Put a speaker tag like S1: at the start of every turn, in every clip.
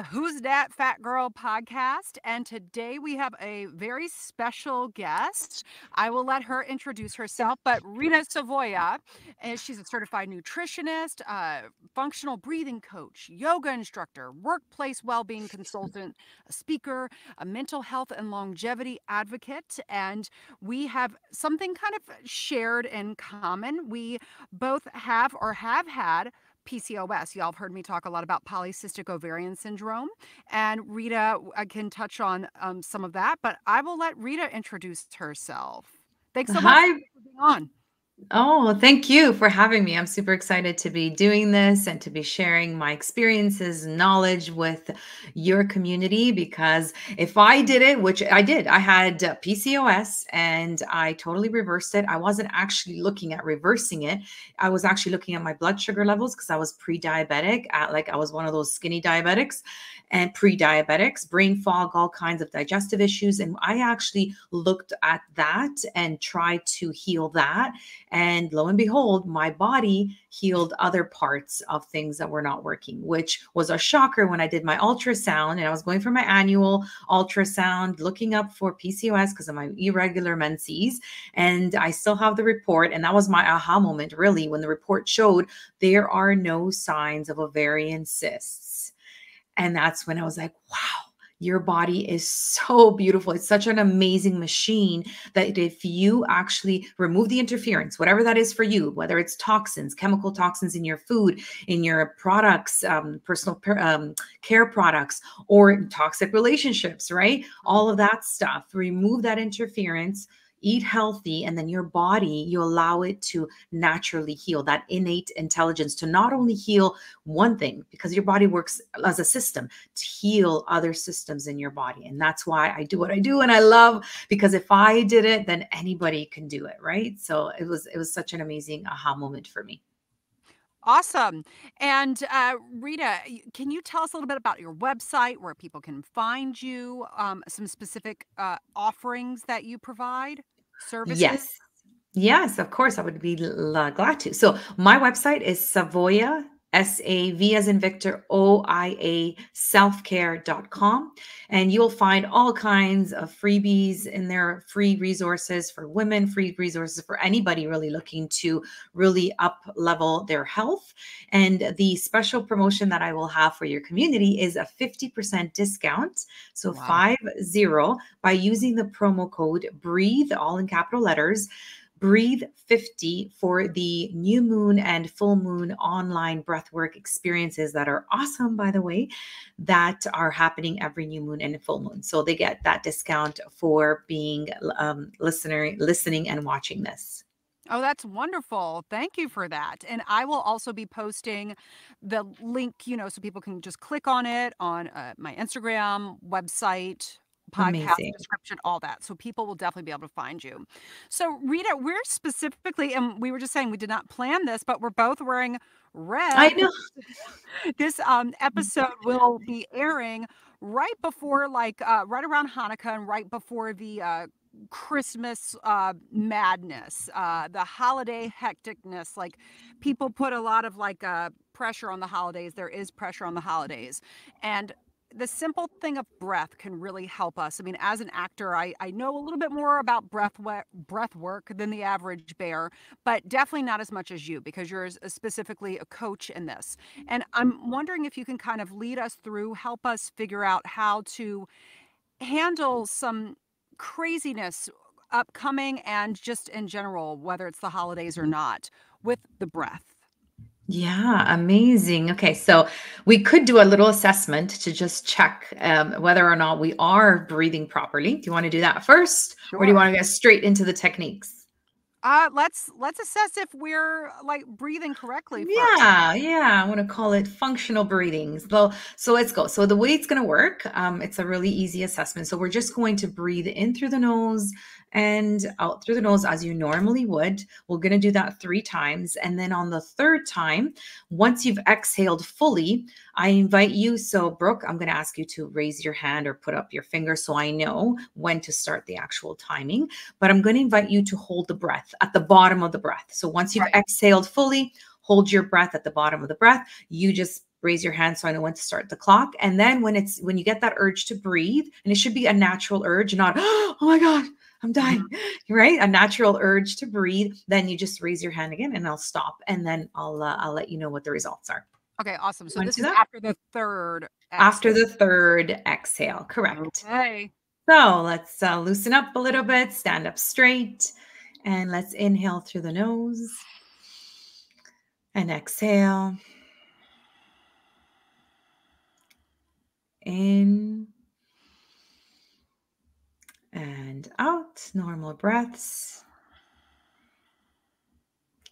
S1: Who's Dat Fat Girl podcast. And today we have a very special guest. I will let her introduce herself, but Rita Savoya, and she's a certified nutritionist, functional breathing coach, yoga instructor, workplace well-being consultant, a speaker, a mental health and longevity advocate. And we have something kind of shared in common. We both have or have had PCOS. Y'all have heard me talk a lot about polycystic ovarian syndrome, and Rita can touch on some of that, but I will let Rita introduce herself. Thanks so much
S2: Hi.
S1: for being on.
S2: Oh, thank you for having me. I'm super excited to be doing this and to be sharing my experiences and knowledge with your community because if I did it, which I did, I had PCOS and I totally reversed it. I wasn't actually looking at reversing it. I was actually looking at my blood sugar levels because I was pre-diabetic, I was one of those skinny diabetics and pre-diabetics, brain fog, all kinds of digestive issues. And I actually looked at that and tried to heal that. And lo and behold, my body healed other parts of things that were not working, which was a shocker when I did my ultrasound. And I was going for my annual ultrasound, looking up for PCOS because of my irregular menses. And I still have the report. And that was my aha moment, really, when the report showed there are no signs of ovarian cysts. And that's when I was like, wow, your body is so beautiful. It's such an amazing machine that if you actually remove the interference, whatever that is for you, whether it's toxins, chemical toxins in your food, in your products, personal care products, or toxic relationships, right? All of that stuff, remove that interference, eat healthy, and then your body, you allow it to naturally heal, that innate intelligence to not only heal one thing, because your body works as a system to heal other systems in your body. And that's why I do what I do. And I love, because if I did it, then anybody can do it. Right. So it was such an amazing aha moment for me.
S1: Awesome. And Rita, can you tell us a little bit about your website, where people can find you, some specific offerings that you provide, services?
S2: Yes. Yes, of course, I would be glad to. So my website is Savoya, SAV as in Victor, OIA, selfcare.com. And you'll find all kinds of freebies in there, free resources for women, free resources for anybody really looking to really up level their health. And the special promotion that I will have for your community is a 50% discount. So
S1: Wow.
S2: 50 by using the promo code BREATHE, all in capital letters. Breathe 50 for the new moon and full moon online breathwork experiences that are awesome, by the way, that are happening every new moon and full moon. So they get that discount for being listening and watching this.
S1: Oh, that's wonderful. Thank you for that. And I will also be posting the link, so people can just click on it on my Instagram, website, podcast
S2: Amazing.
S1: description, all that. So people will definitely be able to find you. So, Rita, we're specifically, and we were just saying we did not plan this, but we're both wearing
S2: I
S1: red.
S2: know.
S1: This episode will be airing right before, right around Hanukkah and right before the Christmas madness, the holiday hecticness. Like, people put a lot of pressure on the holidays. There is pressure on the holidays, and the simple thing of breath can really help us. I mean, as an actor, I know a little bit more about breath work than the average bear, but definitely not as much as you, because you're specifically a coach in this. And I'm wondering if you can kind of lead us through, help us figure out how to handle some craziness upcoming and just in general, whether it's the holidays or not, with the breath.
S2: Yeah, amazing. Okay, so we could do a little assessment to just check whether or not we are breathing properly. Do you want to do that first, or do you
S1: Sure.
S2: want to get straight into the techniques?
S1: Let's assess if we're like breathing correctly first.
S2: Yeah, I want to call it functional breathing. So let's go. So the way it's going to work, it's a really easy assessment. So we're just going to breathe in through the nose and out through the nose as you normally would. We're going to do that 3 times. And then on the third time, once you've exhaled fully, I invite you. So Brooke, I'm going to ask you to raise your hand or put up your finger so I know when to start the actual timing. But I'm going to invite you to hold the breath at the bottom of the breath. So once you've
S1: Right.
S2: exhaled fully, hold your breath at the bottom of the breath. You just raise your hand so I know when to start the clock. And then when you get that urge to breathe, and it should be a natural urge, not, oh my God, I'm dying, right? A natural urge to breathe. Then you just raise your hand again and I'll stop. And then I'll let you know what the results are.
S1: Okay, awesome. So
S2: Want
S1: this
S2: to do
S1: is
S2: that?
S1: after the third
S2: After
S1: exhale.
S2: the third exhale, correct.
S1: Okay.
S2: So let's loosen up a little bit, stand up straight, and let's inhale through the nose and exhale. In and out, normal breaths.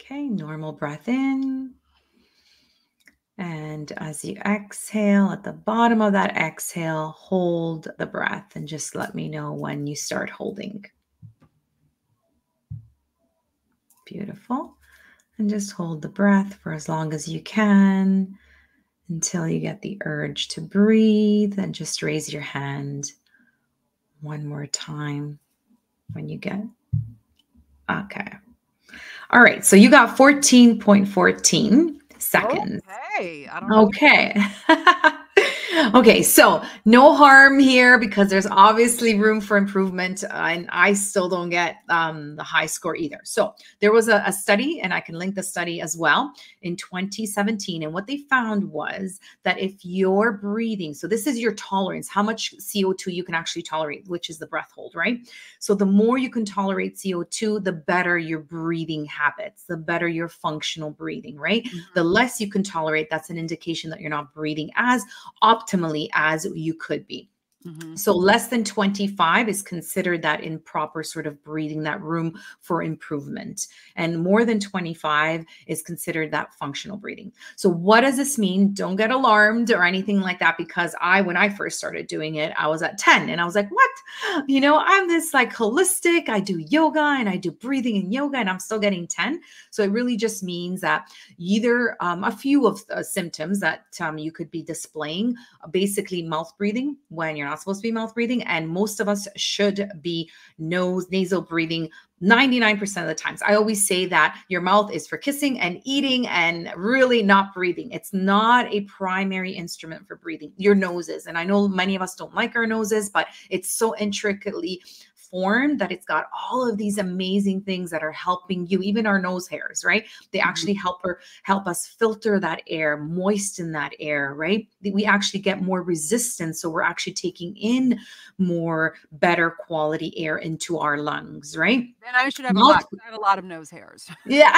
S2: Okay, normal breath in. And as you exhale, at the bottom of that exhale, hold the breath and just let me know when you start holding. Beautiful. And just hold the breath for as long as you can until you get the urge to breathe, and just raise your hand one more time when you get. Okay. All right. So you got 14.14 seconds.
S1: Okay. I don't know.
S2: Okay. Okay, so no harm here because there's obviously room for improvement, and I still don't get the high score either. So there was a study, and I can link the study as well, in 2017. And what they found was that if you're breathing, so this is your tolerance, how much CO2 you can actually tolerate, which is the breath hold, right? So the more you can tolerate CO2, the better your breathing habits, the better your functional breathing, right? The less you can tolerate, that's an indication that you're not breathing as optimally as you could be. So less than 25 is considered that improper sort of breathing, that room for improvement. And more than 25 is considered that functional breathing. So what does this mean? Don't get alarmed or anything like that, because when I first started doing it, I was at 10 and I was like, what? I'm this like holistic, I do yoga and I do breathing and yoga and I'm still getting 10. So it really just means that either a few of the symptoms that you could be displaying, basically mouth breathing when you're not supposed to be mouth breathing. And most of us should be nasal breathing 99% of the times. I always say that your mouth is for kissing and eating and really not breathing. It's not a primary instrument for breathing. Your nose is. And I know many of us don't like our noses, but it's so intricately formed that it's got all of these amazing things that are helping you, even our nose hairs, right? They actually help us filter that air, moisten that air, right? We actually get more resistance. So we're actually taking in more better quality air into our lungs, right?
S1: Then I should have a lot. I have a lot of nose hairs.
S2: Yeah,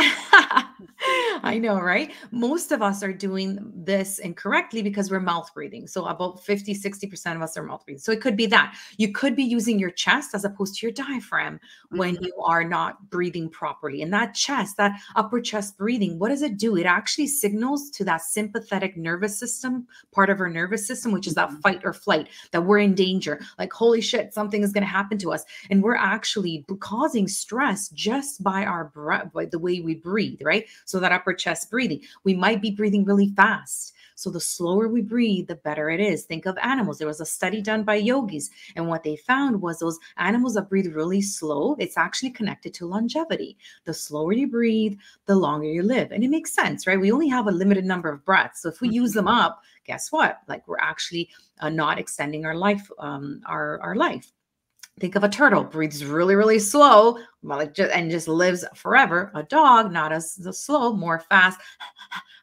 S2: I know, right? Most of us are doing this incorrectly because we're mouth breathing. So about 50-60% of us are mouth breathing. So it could be that you could be using your chest as opposed to your diaphragm when you are not breathing properly. And that chest, that upper chest breathing, what does it do? It actually signals to that sympathetic nervous system, part of our nervous system, which is that fight or flight, that we're in danger. Like, holy shit, something is going to happen to us. And we're actually causing stress just by our breath, by the way we breathe, right? So that upper chest breathing, we might be breathing really fast. So the slower we breathe, the better it is. Think of animals. There was a study done by yogis, and what they found was those animals that breathe really slow, it's actually connected to longevity. The slower you breathe, the longer you live. And it makes sense, right? We only have a limited number of breaths. So if we use them up, guess what? Like, we're actually not extending our life, our life. Think of a turtle, breathes really, really slow, and just lives forever. A dog, not as slow, more fast,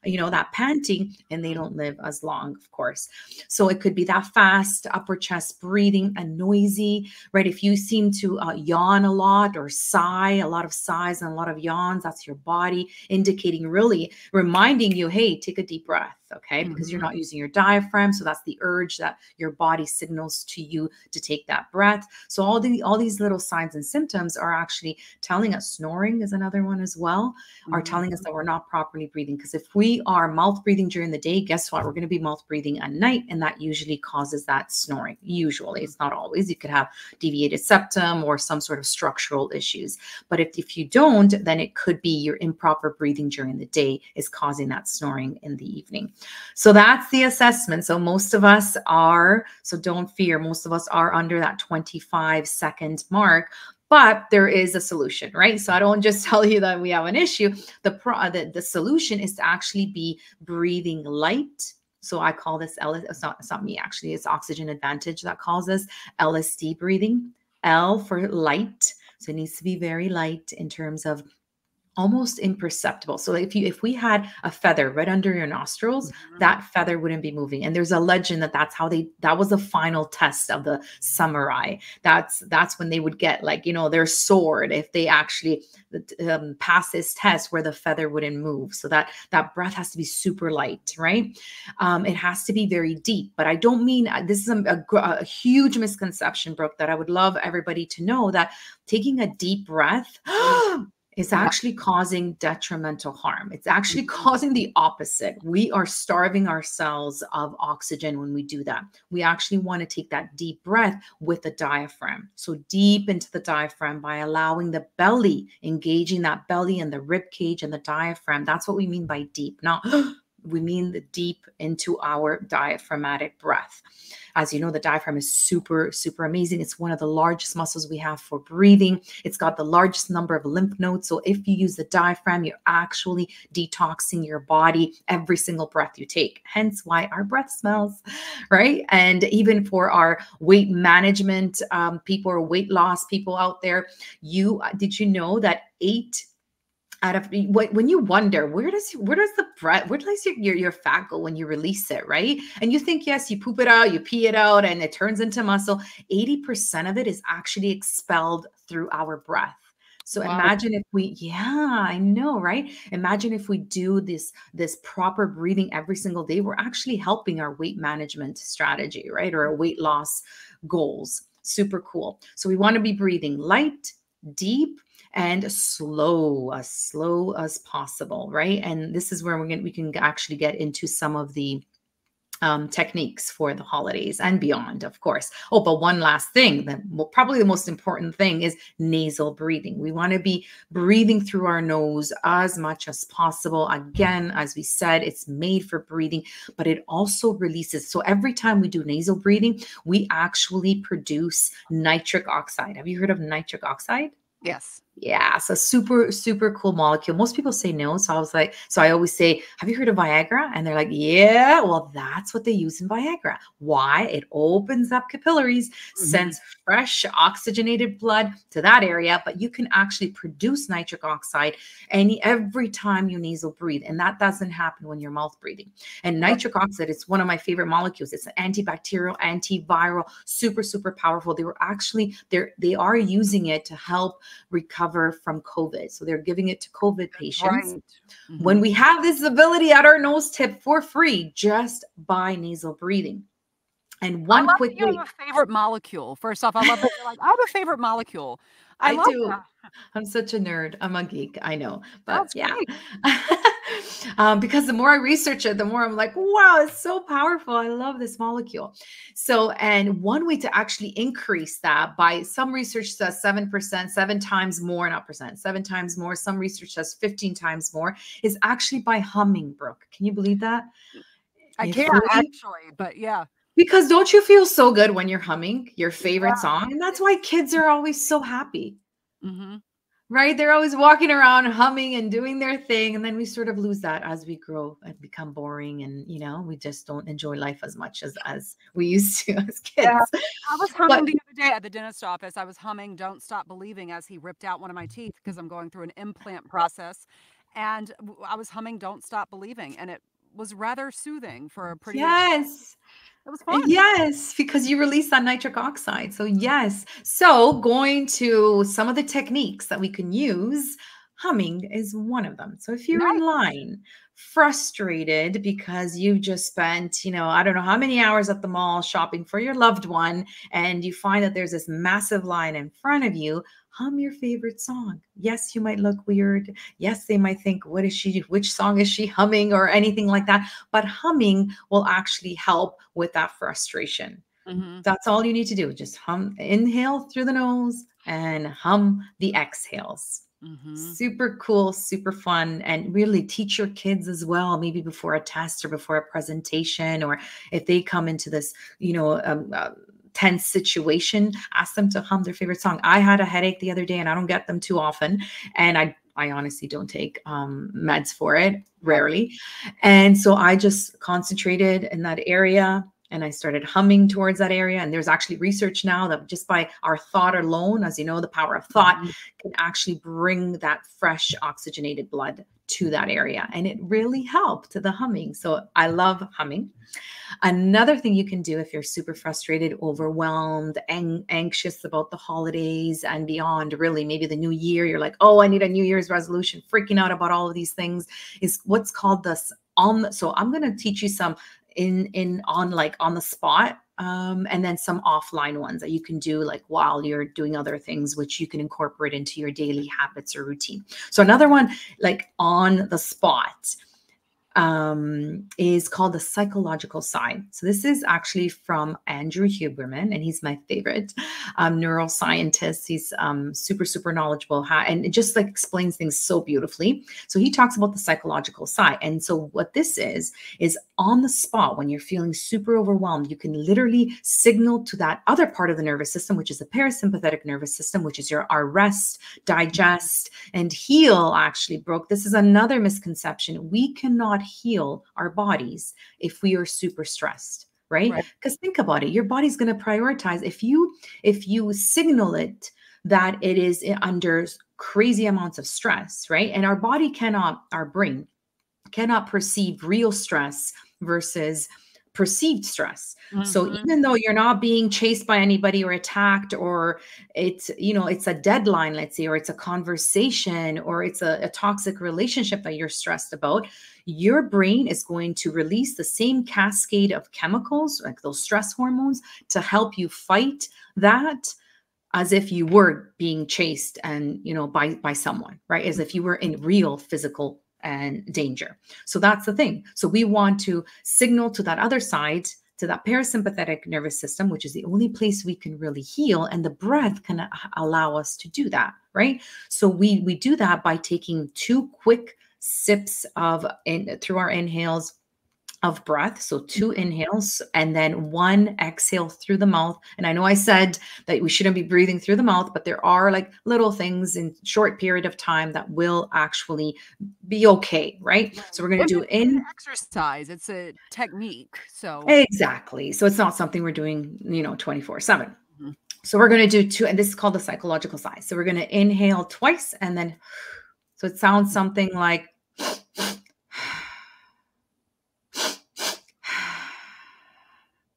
S2: that panting, and they don't live as long, of course. So it could be that fast upper chest breathing and noisy, right? If you seem to yawn a lot or sigh, a lot of sighs and a lot of yawns, that's your body indicating, really reminding you, hey, take a deep breath. Okay, because you're not using your diaphragm. So that's the urge that your body signals to you to take that breath. So all these little signs and symptoms are actually telling us. Snoring is another one as well, are telling us that we're not properly breathing. Because if we are mouth breathing during the day, guess what? We're going to be mouth breathing at night, and that usually causes that snoring. Usually, it's not always. You could have deviated septum or some sort of structural issues. But if you don't, then it could be your improper breathing during the day is causing that snoring in the evening. So that's the assessment. So most of us are, so don't fear, most of us are under that 25-second mark, but there is a solution, right? So I don't just tell you that we have an issue. The solution is to actually be breathing light So I call this it's not me actually, it's Oxygen Advantage that calls this LSD breathing. L for light. So it needs to be very light in terms of almost imperceptible. So if we had a feather right under your nostrils, that feather wouldn't be moving. And there's a legend that that was the final test of the samurai. That's when they would get, like, their sword, if they actually pass this test where the feather wouldn't move. So that breath has to be super light, right? It has to be very deep, but I don't mean, this is a huge misconception, Brooke, that I would love everybody to know, that taking a deep breath is actually causing detrimental harm. It's actually causing the opposite. We are starving ourselves of oxygen when we do that. We actually want to take that deep breath with the diaphragm. So deep into the diaphragm by allowing the belly, engaging that belly and the rib cage and the diaphragm. That's what we mean by deep. Not we mean the deep into our diaphragmatic breath. As you know, the diaphragm is super, super amazing. It's one of the largest muscles we have for breathing. It's got the largest number of lymph nodes. So if you use the diaphragm, you're actually detoxing your body every single breath you take. Hence why our breath smells, right? And even for our weight management people, or weight loss people out there, did you know that 8 out of, when you wonder where does the breath, where does your fat go when you release it, right? And you think, yes, you poop it out, you pee it out, and it turns into muscle. 80% of it is actually expelled through our breath. So imagine if I know, right? Imagine if we do this proper breathing every single day, we're actually helping our weight management strategy, right? Or our weight loss goals. Super cool. So we want to be breathing light, deep, and slow as possible, right? And this is where we can actually get into some of the techniques for the holidays and beyond, of course. Oh, but one last thing, probably the most important thing, is nasal breathing. We want to be breathing through our nose as much as possible. Again, as we said, it's made for breathing, but it also releases. So every time we do nasal breathing, we actually produce nitric oxide. Have you heard of nitric oxide?
S1: Yes.
S2: Yeah, so super, super cool molecule. Most people say no. So I always say, have you heard of Viagra? And they're like, yeah, well, that's what they use in Viagra. Why? It opens up capillaries, sends fresh oxygenated blood to that area, but you can actually produce nitric oxide every time you nasal breathe. And that doesn't happen when you're mouth breathing. And nitric oxide is one of my favorite molecules. It's an antibacterial, antiviral, super, super powerful. They are using it to help recover from COVID. So they're giving it to COVID patients. Right. When we have this ability at our nose tip for free, just by nasal breathing. And one quick
S1: you have a favorite molecule. First off, I love that you're like, I have a favorite molecule. I love
S2: do.
S1: That.
S2: I'm such a nerd. I'm a geek. I know, but
S1: That's
S2: yeah. Because the more I research it, the more I'm like, wow, it's so powerful. I love this molecule. So, and one way to actually increase that, by some research says 7%, 7 times more, not percent, 7 times more. Some research says 15 times more, is actually by humming, Brooke. Can you believe that?
S1: I can't actually, but yeah.
S2: Because don't you feel so good when you're humming your favorite song? And that's why kids are always so happy. Right? They're always walking around humming and doing their thing. And then we sort of lose that as we grow and become boring. And, we just don't enjoy life as much as we used to as kids.
S1: Yeah. I was humming the other day at the dentist office. I was humming Don't Stop Believing as he ripped out one of my teeth, because I'm going through an implant process. And I was humming Don't Stop Believing. And it was rather soothing for a pretty...
S2: Yes.
S1: It was fun.
S2: Yes, because you release that nitric oxide. So yes. So going to some of the techniques that we can use, humming is one of them. So if you're in line, frustrated because you just spent, I don't know how many hours at the mall shopping for your loved one, and you find that there's this massive line in front of you, hum your favorite song. Yes, you might look weird. Yes, they might think, which song is she humming, or anything like that. But humming will actually help with that frustration. That's all you need to do. Just inhale through the nose and hum the exhales. Super cool, super fun, and really teach your kids as well, maybe before a test or before a presentation, or if they come into this, tense situation, ask them to hum their favorite song. I had a headache the other day, and I don't get them too often. And I honestly don't take meds for it,
S1: Right.
S2: rarely. And so I just concentrated in that area and I started humming towards that area. And there's actually research now that just by our thought alone, as you know, the power of thought
S1: Mhm.
S2: can actually bring that fresh oxygenated blood to that area. And it really helped the humming. So I love humming. Another thing you can do if you're super frustrated, overwhelmed, anxious about the holidays and beyond, really, maybe the new year, you're like, oh, I need a New Year's resolution, freaking out about all of these things, is what's called this on. So I'm going to teach you some on the spot, and then some offline ones that you can do like while you're doing other things, which you can incorporate into your daily habits or routine. So another one, like on the spot, is called the psychological side. So this is actually from Andrew Huberman, and he's my favorite neuroscientist. He's super, super knowledgeable, and it just like explains things so beautifully. So he talks about the psychological side. And so what this is on the spot, when you're feeling super overwhelmed, you can literally signal to that other part of the nervous system, which is the parasympathetic nervous system, which is our rest, digest, and heal. Actually, Brooke, this is another misconception. We cannot heal our bodies if we are super stressed, right?
S1: Right.
S2: Because think about it, your body's going to prioritize if you signal it that it is under crazy amounts of stress, right? And our brain cannot perceive real stress versus perceived stress. So
S1: Mhm.
S2: even though you're not being chased by anybody or attacked, or it's a deadline, let's say, or it's a conversation, or it's a toxic relationship that you're stressed about, your brain is going to release the same cascade of chemicals, like those stress hormones, to help you fight that, as if you were being chased and by someone, right? As if you were in real physical and danger. So that's the thing. So we want to signal to that other side, to that parasympathetic nervous system, which is the only place we can really heal, and the breath can allow us to do that, right? So we do that by taking 2 quick sips through our inhales of breath. So 2 inhales and then 1 exhale through the mouth. And I know I said that we shouldn't be breathing through the mouth, but there are like little things in short period of time that will actually be okay, right? So we're going to
S1: And
S2: do
S1: it's an
S2: in.
S1: exercise. It's a technique. So
S2: Exactly. So it's not something we're doing, 24/7.
S1: mhm.
S2: So we're going to do 2, and this is called the psychological side. So we're going to inhale twice and then, so it sounds something like,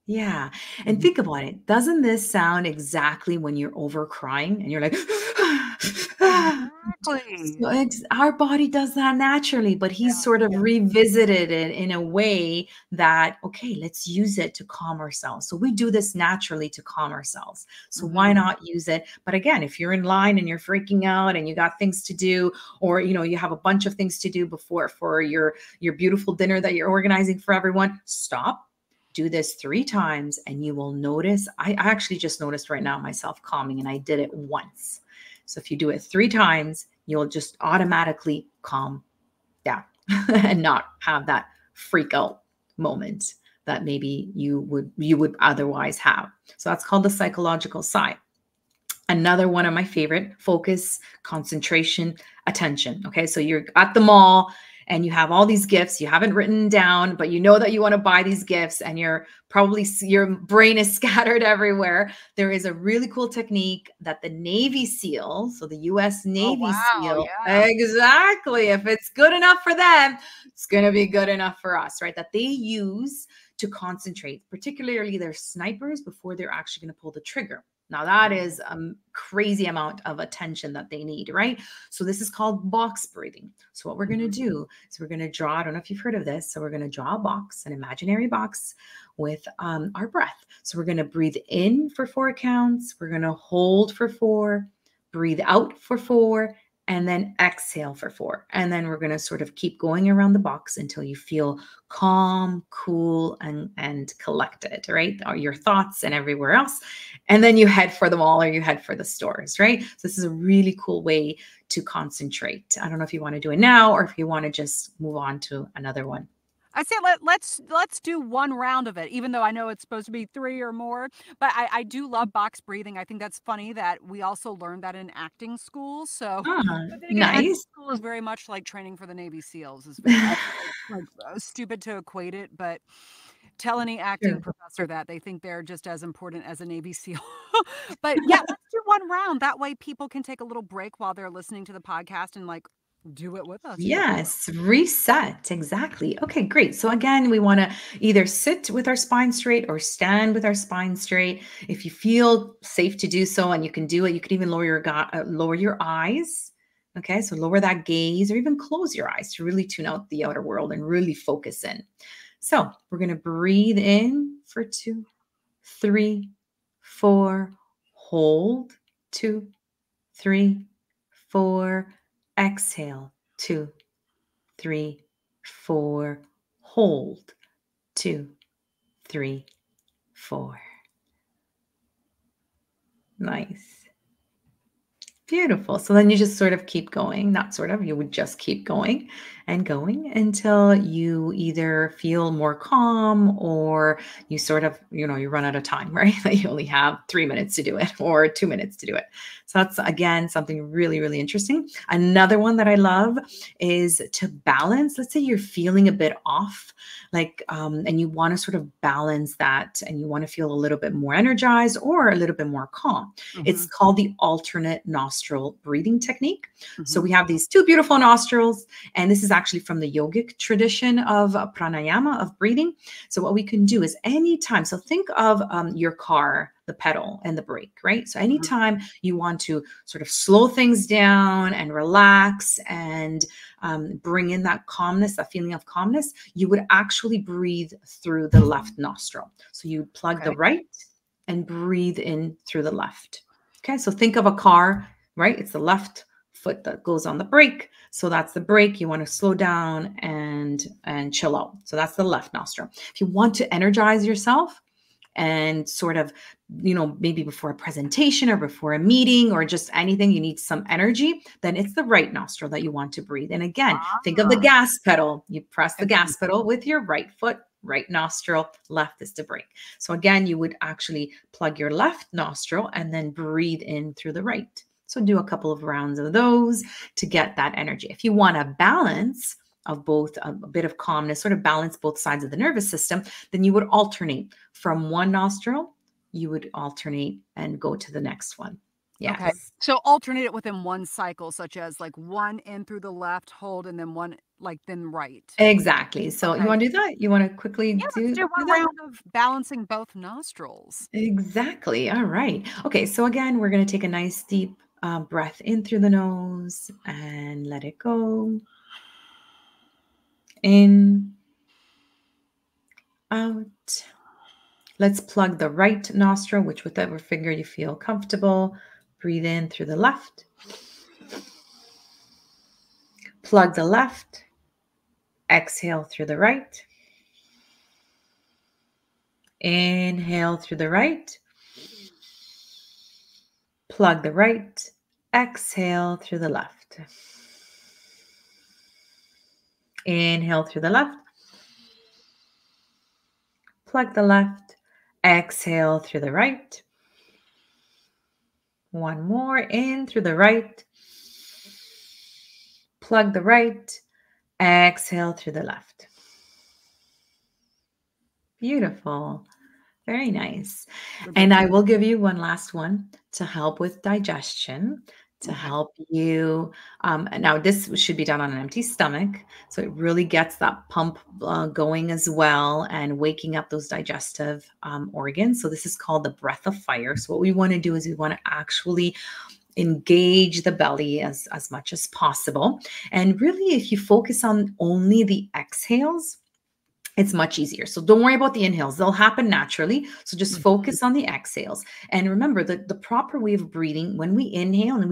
S2: yeah. And
S1: Mhm.
S2: think about it. Doesn't this sound exactly when you're over crying and you're like,
S1: Exactly.
S2: so our body does that naturally, but
S1: Yeah,
S2: he's sort of
S1: yeah.
S2: revisited it in a way that, okay, let's use it to calm ourselves. So we do this naturally to calm ourselves. So why
S1: Mhm.
S2: not use it? But again, if you're in line and you're freaking out and you got things to do, or, you have a bunch of things to do before for your beautiful dinner that you're organizing for everyone, stop. Do this 3 times and you will notice. I actually just noticed right now myself calming, and I did it once. So if you do it 3 times, you'll just automatically calm down and not have that freak out moment that maybe you would otherwise have. So that's called the psychological side. Another one of my favorite: focus, concentration, attention. Okay, so you're at the mall and you have all these gifts you haven't written down, but you know that you want to buy these gifts, and your brain is scattered everywhere. There is a really cool technique that the Navy SEAL, so the US
S1: Oh,
S2: Navy
S1: wow.
S2: SEAL,
S1: Yeah.
S2: exactly. If it's good enough for them, it's going to be good enough for us, right? That they use to concentrate, particularly their snipers, before they're actually going to pull the trigger. Now that is a crazy amount of attention that they need, right? So this is called box breathing. So what we're going to
S1: Mhm.
S2: do is we're going to draw, I don't know if you've heard of this. So we're going to draw a box, an imaginary box with our breath. So we're going to breathe in for 4 counts. We're going to hold for 4, breathe out for 4, and then exhale for 4. And then we're going to sort of keep going around the box until you feel calm, cool, and collected, right? Or your thoughts and everywhere else. And then you head for the mall or you head for the stores, right? So this is a really cool way to concentrate. I don't know if you want to do it now or if you want to just move on to another one.
S1: I say let's do one round of it, even though I know it's supposed to be 3 or more. But I do love box breathing. I think that's funny that we also learned that in acting school. So,
S2: Ah,
S1: but then again, acting
S2: nice.
S1: school is very much like training for the Navy SEALs. Is very I know it's like stupid to equate it, but tell any acting
S2: True.
S1: professor that they think they're just as important as a Navy SEAL. But yeah, let's do one round. That way, people can take a little break while they're listening to the podcast and like do it with us.
S2: Yes, reset. Exactly. Okay, great. So again, we want to either sit with our spine straight or stand with our spine straight. If you feel safe to do so and you can do it, you can even lower your eyes. Okay, so lower that gaze or even close your eyes to really tune out the outer world and really focus in. So we're going to breathe in for 2, 3, 4, hold, 2, 3, 4, exhale, 2, 3, 4, hold, 2, 3, 4. Nice. Beautiful. So then you just sort of keep going, not sort of, you would just keep going and going until you either feel more calm or you sort of, you run out of time, right? Like you only have 3 minutes to do it or 2 minutes to do it. So that's again something really, really interesting. Another one that I love is to balance. Let's say you're feeling a bit off, and you want to sort of balance that and you want to feel a little bit more energized or a little bit more calm. It's
S1: Mhm,
S2: called the alternate nostril breathing technique. So
S1: mhm.
S2: we have these 2 beautiful nostrils, and this is actually from the yogic tradition of pranayama, of breathing. So what we can do is anytime, so think of your car, the pedal and the brake, right? So
S1: Mhm.
S2: anytime you want to sort of slow things down and relax and bring in that calmness, that feeling of calmness, you would actually breathe through the left nostril. So you plug the
S1: Okay.
S2: right and breathe in through the left. Okay, so think of a car, right? It's the left foot that goes on the brake. So that's the brake. You want to slow down and chill out. So that's the left nostril. If you want to energize yourself and sort of, maybe before a presentation or before a meeting or just anything, you need some energy, then it's the right nostril that you want to breathe. And again, think of the
S1: Ah,
S2: gas pedal. You press the
S1: okay.
S2: gas pedal with your right foot, right nostril, left is the brake. So again, you would actually plug your left nostril and then breathe in through the right. So do a couple of rounds of those to get that energy. If you want a balance of both, a bit of calmness, sort of balance both sides of the nervous system, then you would alternate from one nostril, you would alternate and go to the next one.
S1: Okay.
S2: Yes.
S1: So alternate it within one cycle, such as like one in through the left, hold, and then one like then right.
S2: Exactly. So you
S1: Okay.
S2: want to do that? You want to quickly
S1: Yeah, let's
S2: do
S1: do
S2: do
S1: one
S2: that?
S1: round of balancing both nostrils.
S2: Exactly. All right. Okay. So again, we're going to take a nice deep breath in through the nose and let it go. In, out. Let's plug the right nostril, which whatever finger you feel comfortable. Breathe in through the left. Plug the left. Exhale through the right. Inhale through the right. Plug the right. Exhale through the left. Inhale through the left. Plug the left. Exhale through the right. One more in through the right. Plug the right. Exhale through the left. Beautiful. Very nice.
S1: Good.
S2: And I will give you one last one to help with digestion, to
S1: Okay.
S2: help you. Now, this should be done on an empty stomach. So it really gets that pump going as well and waking up those digestive organs. So this is called the breath of fire. So what we want to do is we want to actually engage the belly as much as possible. And really, if you focus on only the exhales, it's much easier. So don't worry about the inhales. They'll happen naturally. So just
S1: Mhm.
S2: focus on the exhales. And remember that the proper way of breathing, when we inhale, and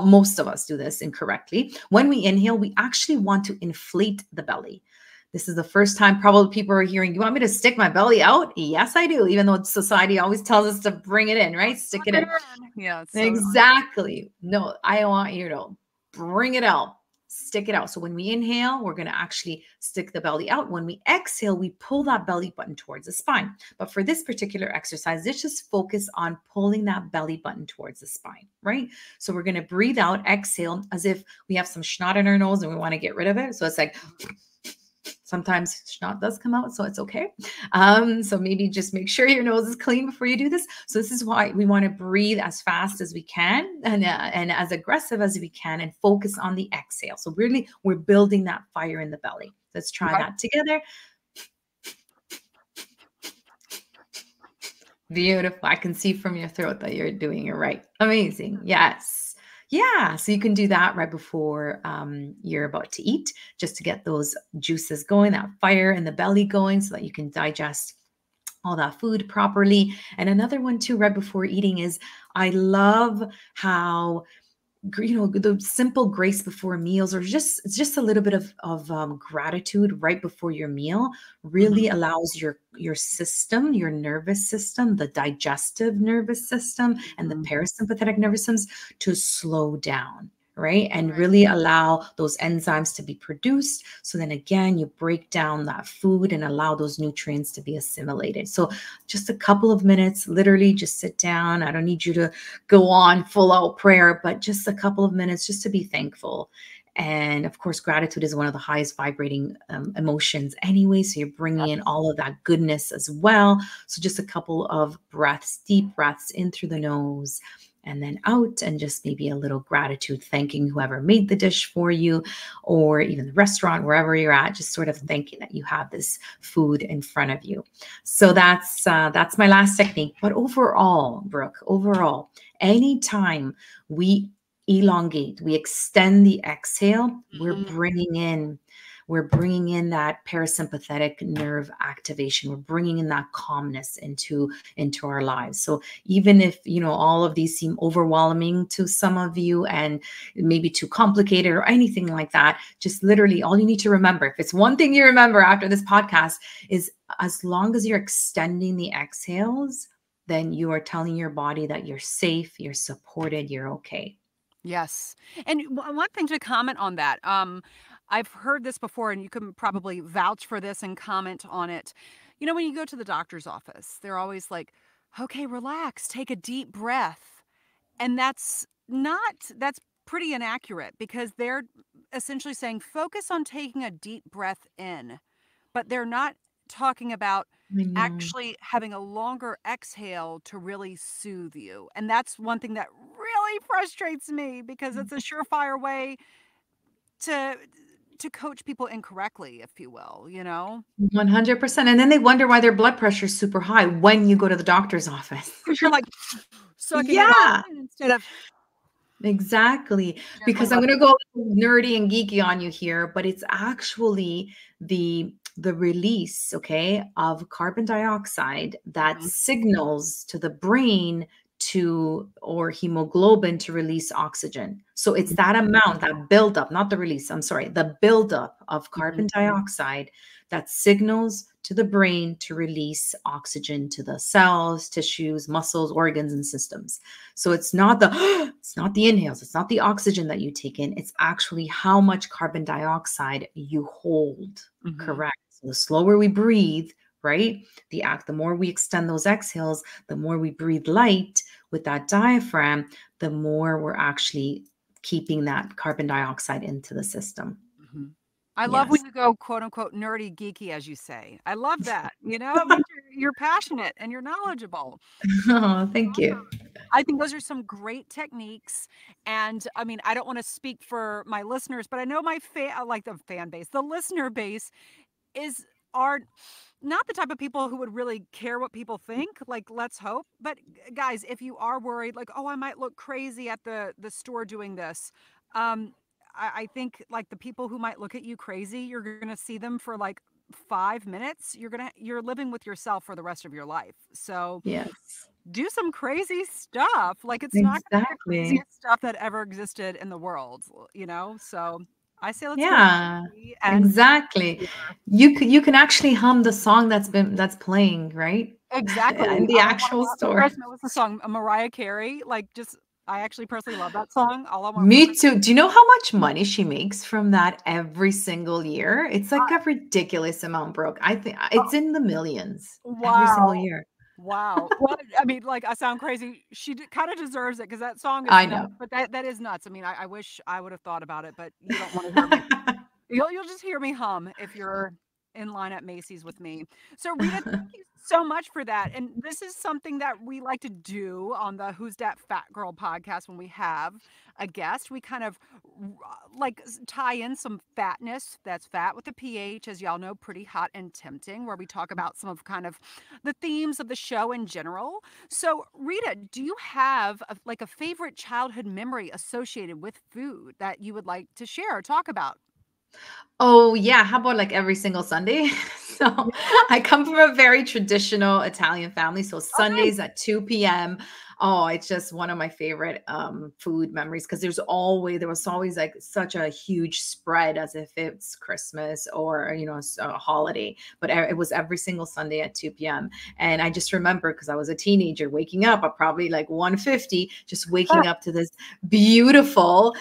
S2: most of us do this incorrectly. When we inhale, we actually want to inflate the belly. This is the first time probably people are hearing, you want me to stick my belly out? Yes, I do. Even though society always tells us to bring it in, right? Stick
S1: Tuck
S2: it
S1: it
S2: in.
S1: in. Yeah, it's so
S2: Exactly. No, I want you to bring it out. stick it out. So when we inhale, we're going to actually stick the belly out. When we exhale, we pull that belly button towards the spine. But for this particular exercise, let's just focus on pulling that belly button towards the spine, right? So we're going to breathe out, exhale, as if we have some snot in our nose and we want to get rid of it. So it's like, sometimes snot does come out, so it's okay. So maybe just make sure your nose is clean before you do this. So this is why we want to breathe as fast as we can and as aggressive as we can and focus on the exhale. So really, we're building that fire in the belly. Let's try that together. Beautiful. I can see from your throat that you're doing it right. Amazing. Yes. Yeah, so you can do that right before you're about to eat, just to get those juices going, that fire in the belly going, so that you can digest all that food properly. And another one too, right before eating, is I love how, you know, the simple grace before meals, or just a little bit of gratitude right before your meal really allows your system, your nervous system, the digestive nervous system, and the parasympathetic nervous systems to slow down, right? And really allow those enzymes to be produced. So then again, you break down that food and allow those nutrients to be assimilated. So just a couple of minutes, literally just sit down. I don't need you to go on full out prayer, but just a couple of minutes just to be thankful. And of course, gratitude is one of the highest vibrating emotions anyway. So you're bringing in all of that goodness as well. So just a couple of breaths, deep breaths in through the nose and then out, and just maybe a little gratitude, thanking whoever made the dish for you, or even the restaurant, wherever you're at, just sort of thanking that you have this food in front of you. So that's my last technique. But overall, Brooke, anytime we elongate, we extend the exhale, we're bringing in that parasympathetic nerve activation. We're bringing in that calmness into our lives. So even if, you know, all of these seem overwhelming to some of you and maybe too complicated or anything like that, just literally all you need to remember, if it's one thing you remember after this podcast, is as long as you're extending the exhales, then you are telling your body that you're safe, you're supported, you're okay.
S1: Yes. And one thing to comment on that, I've heard this before, and you can probably vouch for this and comment on it. You know, when you go to the doctor's office, they're always like, okay, relax, take a deep breath. And that's pretty inaccurate, because they're essentially saying focus on taking a deep breath in, but they're not talking about
S2: I know.
S1: actually having a longer exhale to really soothe you. And that's one thing that really frustrates me, because it's a surefire way to coach people incorrectly, if you will, you know?
S2: 100%. And then they wonder why their blood pressure is super high when you go to the doctor's office.
S1: Because you're like sucking it all
S2: Yeah,
S1: in instead of
S2: exactly.
S1: gently
S2: Because I'm
S1: let
S2: going to go nerdy and geeky on you here, but it's actually the release, okay, of carbon dioxide that signals to the brain or hemoglobin to release oxygen. So it's that amount, that buildup, not the release, I'm sorry, the buildup of carbon dioxide that signals to the brain to release oxygen to the cells, tissues, muscles, organs, and systems. So it's not it's not the inhales, it's not the oxygen that you take in, it's actually how much carbon dioxide you hold. Correct. So the slower we breathe, right? The more we extend those exhales, the more we breathe light with that diaphragm, the more we're actually keeping that carbon dioxide into the system.
S1: I love when you go, quote unquote, nerdy, geeky, as you say. I love that. You know, it means you're passionate and you're knowledgeable.
S2: Oh, thank you.
S1: I think those are some great techniques. And I mean, I don't want to speak for my listeners, but I know my the fan base, the listener base are not the type of people who would really care what people think. Like, let's hope. But guys, if you are worried, like, oh, I might look crazy at the store doing this, I think, like, the people who might look at you crazy, you're gonna see them for like 5 minutes. You're living with yourself for the rest of your life. So
S2: Yes,
S1: do some crazy stuff. Like, it's not gonna be the
S2: exactly.
S1: craziest stuff that ever existed in the world, you know? So I say let's go
S2: Yeah,
S1: crazy and
S2: exactly. You can actually hum the song that's playing, right?
S1: exactly.
S2: In the
S1: All I wanna
S2: actual
S1: want for
S2: store.
S1: Christmas was the song Mariah Carey. Like, just I actually personally love that song. All I want for
S2: Me too. Do you know how much money she makes from that every single year? It's like a ridiculous amount, Brooke. I think it's in the millions every single
S1: wow.
S2: year.
S1: Wow. Well, I mean, like, I sound crazy. She kind of deserves it because that song is
S2: I
S1: nuts.
S2: know.
S1: But that is nuts. I mean, I wish I would have thought about it, but you don't want to hear me. You'll just hear me hum if you're in line at Macy's with me. So Rita, thank you so much for that. And this is something that we like to do on the Who's Dat Fat Girl podcast when we have a guest. We kind of like tie in some fatness, that's fat with a PH, as y'all know, pretty hot and tempting, where we talk about some of kind of the themes of the show in general. So Rita, do you have like a favorite childhood memory associated with food that you would like to share or talk about?
S2: Oh, yeah. How about like every single Sunday? So
S1: Yeah.
S2: I come from a very traditional Italian family. So
S1: Oh, nice.
S2: Sundays at 2 p.m. Oh, it's just one of my favorite food memories because there was always like such a huge spread as if it's Christmas or, a holiday. But it was every single Sunday at 2 p.m. And I just remember because I was a teenager waking up at probably like 1:50, just waking up to this beautiful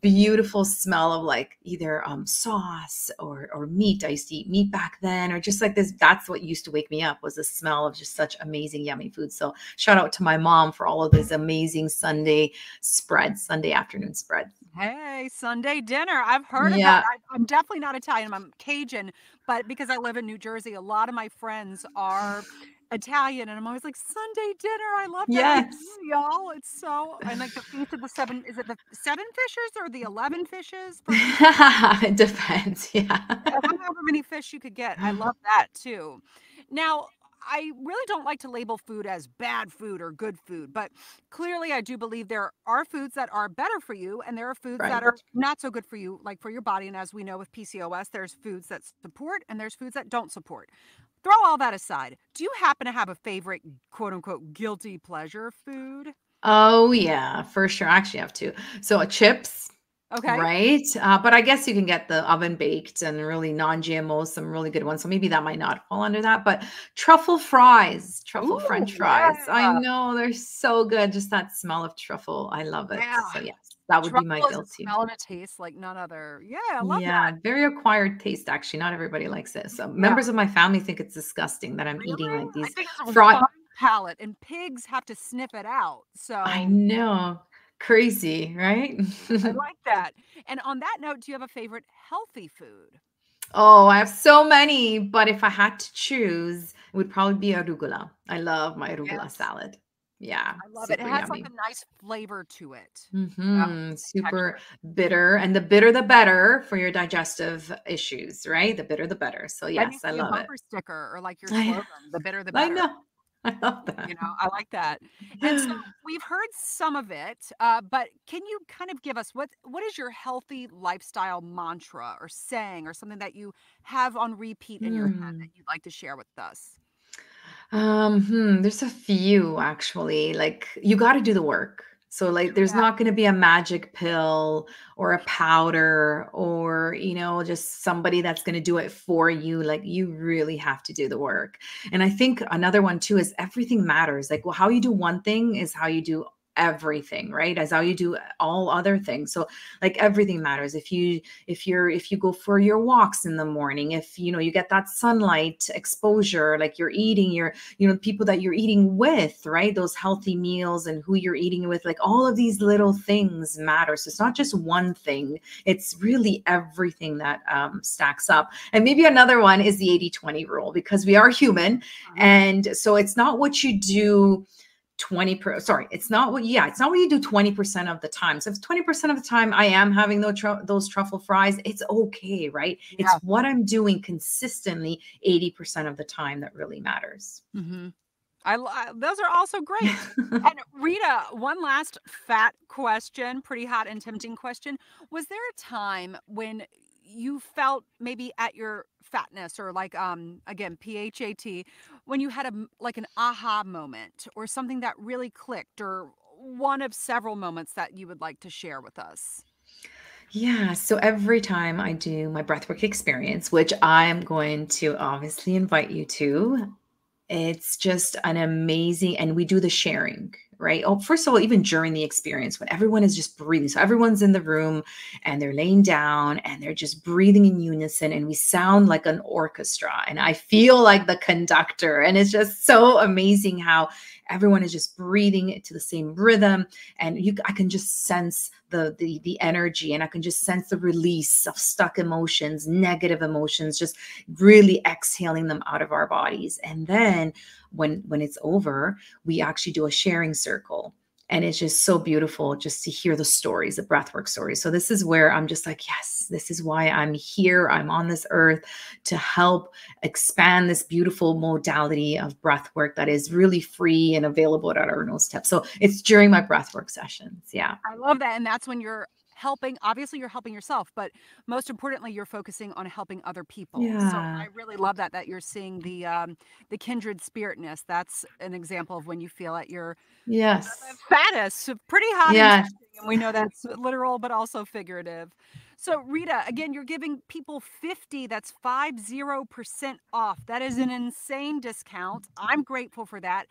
S2: beautiful smell of like either sauce or meat. I used to eat meat back then, or just like this. That's what used to wake me up, was the smell of just such amazing, yummy food. So shout out to my mom for all of this amazing Sunday afternoon spreads.
S1: Hey, Sunday dinner. I've heard of that.
S2: Yeah.
S1: I'm definitely not Italian. I'm Cajun, but because I live in New Jersey, a lot of my friends are Italian, and I'm always like, Sunday dinner. I love that idea,
S2: Yes.
S1: y'all. It's so, and like the feast of the seven, is it the seven fishes or the 11 fishes for Easter?
S2: It depends. Yeah.
S1: However many fish you could get. I love that too. Now, I really don't like to label food as bad food or good food, but clearly I do believe there are foods that are better for you and there are foods that
S2: Right.
S1: are not so good for you, like for your body. And as we know with PCOS, there's foods that support and there's foods that don't support. Throw all that aside. Do you happen to have a favorite quote unquote guilty pleasure food?
S2: Oh yeah, for sure. I actually have two. So chips.
S1: Okay.
S2: Right? But I guess you can get the oven baked and really non-GMO, some really good ones. So maybe that might not fall under that. But truffle fries, truffle
S1: Ooh,
S2: French fries. I
S1: yeah.
S2: know they're so good. Just that smell of truffle. I love it.
S1: Yeah.
S2: So yes, that would be my
S1: Truffle is a
S2: go-to.
S1: smell and a taste like none other. Yeah, I love
S2: Yeah,
S1: that.
S2: very acquired taste, actually. Not everybody likes it. So
S1: Yeah.
S2: members of my family think it's disgusting that I'm eating
S1: Really?
S2: like
S1: I
S2: these
S1: think it's a
S2: fried.
S1: refined palate, and pigs have to sniff it out,
S2: I
S1: so
S2: know. Crazy, right?
S1: I like that. And on that note, do you have a favorite healthy food?
S2: Oh, I have so many, but if I had to choose, it would probably be arugula. I love my arugula
S1: Yes,
S2: salad. Yeah,
S1: I love it. It
S2: super
S1: has, like,
S2: yummy.
S1: a nice flavor to it, and
S2: Super
S1: texture.
S2: bitter, and the bitter the better for your digestive issues, right? The bitter the better. So
S1: That needs
S2: yes,
S1: to
S2: I
S1: be a
S2: love it.
S1: bumper sticker or, like, your
S2: I
S1: slogan, "The bitter, the
S2: I
S1: better."
S2: know. I love that.
S1: I like that. And so we've heard some of it, but can you kind of give us what is your healthy lifestyle mantra or saying or something that you have on repeat in your head that
S2: Hmm.
S1: you'd like to share with us?
S2: There's a few actually. Like you got to do the work. So like
S1: True
S2: there's
S1: that.
S2: not going to be a magic pill or a powder or just somebody that's going to do it for you. Like you really have to do the work. And I think another one too is everything matters. Like well how you do one thing is how you do everything, right? As how you do all other things. So like everything matters. If you go for your walks in the morning, if you get that sunlight exposure, like you're eating your people that you're eating with, right? Those healthy meals and who you're eating with, like all of these little things matter. So it's not just one thing, it's really everything that stacks up. And maybe another one is the 80-20 rule, because we are human.
S1: Mhm.
S2: And so it's not what you do it's not what you do 20% of the time. So if 20% of the time I am having those truffle fries, it's okay, right?
S1: Yeah.
S2: It's what I'm doing consistently 80% of the time that really matters.
S1: Mhm. Those are also great. And Rita, one last fat question, pretty hot and tempting question. Was there a time when you felt maybe at your fatness or like again PHAT when you had like an aha moment or something that really clicked or one of several moments that you would like to share with us?
S2: Yeah, so every time I do my breathwork experience, which I'm going to obviously invite you to, it's just an amazing, and we do the sharing. right? Oh, first of all, even during the experience when everyone is just breathing. So everyone's in the room and they're laying down and they're just breathing in unison and we sound like an orchestra. And I feel like the conductor. And it's just so amazing how everyone is just breathing to the same rhythm. And I can just sense the energy, and I can just sense the release of stuck emotions, negative emotions, just really exhaling them out of our bodies. And then when it's over, we actually do a sharing circle. And it's just so beautiful just to hear the stories, the breathwork stories. So this is where I'm just like, yes, this is why I'm here. I'm on this earth to help expand this beautiful modality of breathwork that is really free and available at our doorstep. So it's during my breathwork sessions. Yeah.
S1: I love that. And that's when you're helping, obviously you're helping yourself, but most importantly, you're focusing on helping other people. So I
S2: Yeah.
S1: really love that you're seeing the kindred spiritness. That's an example of when you feel at your
S2: Yes.
S1: fattest, pretty hot and
S2: Yes.
S1: sweaty, and we know that's literal but also figurative. So Rita, again, you're giving people 50, that's 50% off. That is an insane discount. I'm grateful for that.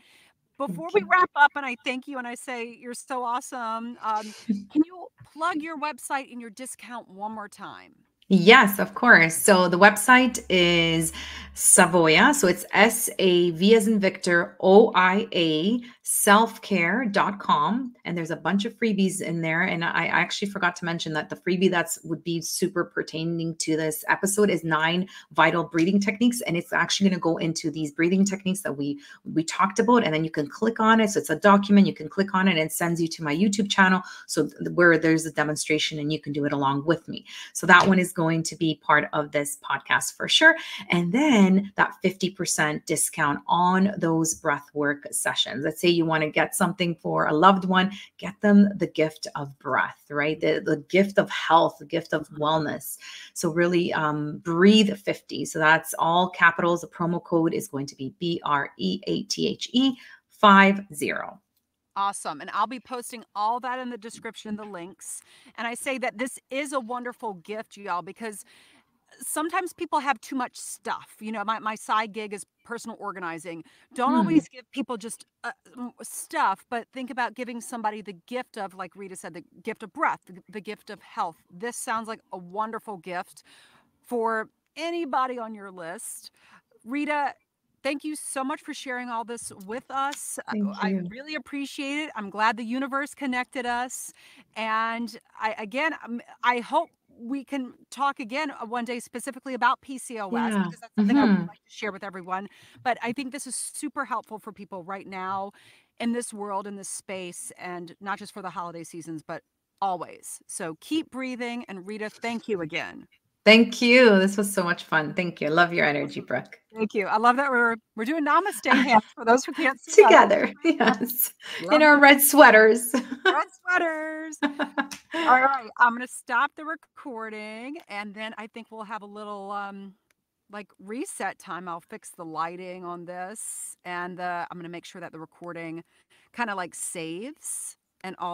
S1: Before
S2: Thank
S1: we
S2: you.
S1: wrap up and I thank you and I say you're so awesome, can you plug your website and your discount one more time?
S2: Yes, of course. So the website is Savoya. So it's SAV as in Victor, OIA, selfcare.com. And there's a bunch of freebies in there. And I actually forgot to mention that the freebie that's would be super pertaining to this episode is 9 vital breathing techniques. And it's actually going to go into these breathing techniques that we talked about. And then you can click on it. So it's a document. You can click on it and it sends you to my YouTube channel. So where there's a demonstration and you can do it along with me. So that one is going to be part of this podcast for sure. And then that 50% discount on those breathwork sessions. Let's say you want to get something for a loved one, get them the gift of breath, right? The gift of health, the gift of wellness. So really breathe 50. So that's all capitals. The promo code is going to be BREATHE 50.
S1: Awesome. And I'll be posting all that in the description, the links. And I say that this is a wonderful gift, y'all, because sometimes people have too much stuff. You know, my side gig is personal organizing. Don't
S2: Hmm.
S1: always give people just stuff, but think about giving somebody the gift of, like Rita said, the gift of breath, the gift of health. This sounds like a wonderful gift for anybody on your list. Rita, thank you so much for sharing all this with us.
S2: Thank
S1: I
S2: you.
S1: really appreciate it. I'm glad the universe connected us. And I hope we can talk again one day specifically about PCOS
S2: Yeah.
S1: because that's something I would
S2: Hmm.
S1: like to share with everyone. But I think this is super helpful for people right now in this world, in this space, and not just for the holiday seasons, but always. So keep breathing. And Rita, thank you again.
S2: Thank you. This was so much fun. Thank you. I love your energy, Brooke.
S1: Thank you. I love that we're doing namaste hands for those who can't see us.
S2: Together. Yes. In
S1: Love
S2: our
S1: that.
S2: red sweaters.
S1: Red sweaters. All right, I'm gonna stop the recording and then I think we'll have a little like reset time. I'll fix the lighting on this and I'm gonna make sure that the recording kind of like saves and all